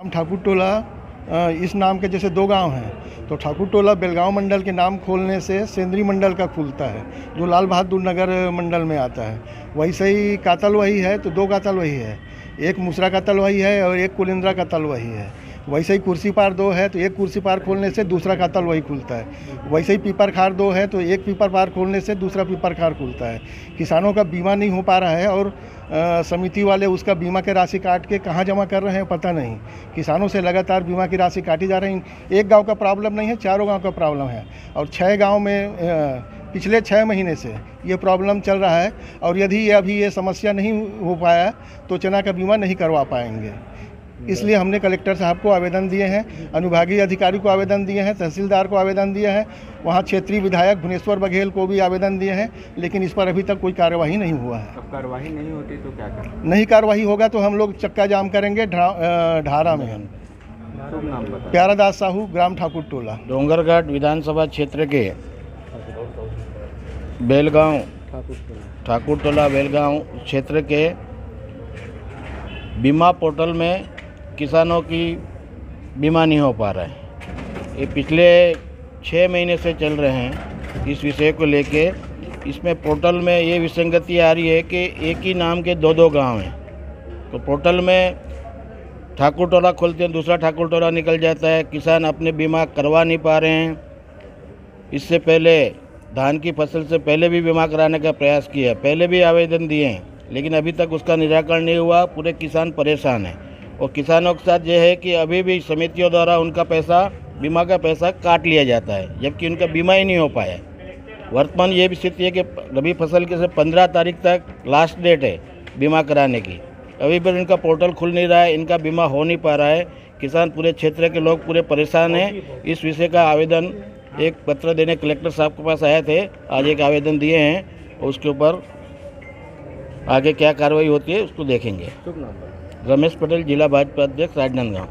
ठाकुर टोला इस नाम के जैसे दो गांव हैं, तो ठाकुर टोला बेलगांव मंडल के नाम खोलने से सेंद्री मंडल का खुलता है जो लाल बहादुर नगर मंडल में आता है। वैसे ही कातल वही है तो दो कातल वही है, एक मुसरा कातल वही है और एक कुलिंद्रा कातल वही है। वैसे ही कुर्सी पार दो है तो एक कुर्सी पार खोलने से दूसरा कातल वही खुलता है। वैसे ही पीपर खार दो है तो एक पीपर पार खोलने से दूसरा पीपर खार खुलता है। किसानों का बीमा नहीं हो पा रहा है और समिति वाले उसका बीमा की राशि काट के कहाँ जमा कर रहे हैं पता नहीं। किसानों से लगातार बीमा की राशि काटी जा रही है। एक गांव का प्रॉब्लम नहीं है, चारों गांव का प्रॉब्लम है और 6 गांव में पिछले 6 महीने से ये प्रॉब्लम चल रहा है। और यदि अभी ये समस्या नहीं हो पाया तो चना का बीमा नहीं करवा पाएंगे। इसलिए हमने कलेक्टर साहब को आवेदन दिए हैं, अनुभागीय अधिकारी को आवेदन दिए हैं, तहसीलदार को आवेदन दिए हैं, वहाँ क्षेत्रीय विधायक भुवनेश्वर बघेल को भी आवेदन दिए हैं, लेकिन इस पर अभी तक कोई कार्यवाही नहीं हुआ है। अब कार्रवाई नहीं होती तो क्या करें? नहीं कार्रवाई होगा तो हम लोग चक्का जाम करेंगे ढारा में। प्यारा दास साहू, ग्राम ठाकुर टोला, डोंगरघाट विधानसभा क्षेत्र के बेलगांव ठाकुर टोला बेलगांव क्षेत्र के बीमा पोर्टल में किसानों की बीमा नहीं हो पा रहा है। ये पिछले 6 महीने से चल रहे हैं इस विषय को लेके। इसमें पोर्टल में ये विसंगति आ रही है कि एक ही नाम के 2 गांव हैं, तो पोर्टल में ठाकुर टोला खोलते हैं, दूसरा ठाकुर टोला निकल जाता है। किसान अपने बीमा करवा नहीं पा रहे हैं। इससे पहले धान की फसल से पहले भी बीमा कराने का प्रयास किया, पहले भी आवेदन दिए हैं, लेकिन अभी तक उसका निराकरण नहीं हुआ। पूरे किसान परेशान हैं और किसानों के साथ ये है कि अभी भी समितियों द्वारा उनका पैसा, बीमा का पैसा काट लिया जाता है, जबकि उनका बीमा ही नहीं हो पाया। वर्तमान ये भी स्थिति है कि रबी फसल के से 15 तारीख तक लास्ट डेट है बीमा कराने की। अभी भी इनका पोर्टल खुल नहीं रहा है, इनका बीमा हो नहीं पा रहा है। किसान, पूरे क्षेत्र के लोग पूरे परेशान हैं। इस विषय का आवेदन एक पत्र देने कलेक्टर साहब के पास आए थे, आज एक आवेदन दिए हैं और उसके ऊपर आगे क्या कार्रवाई होती है उसको देखेंगे। रमेश पटेल, जिला भाजपा अध्यक्ष, राजनांदगांव।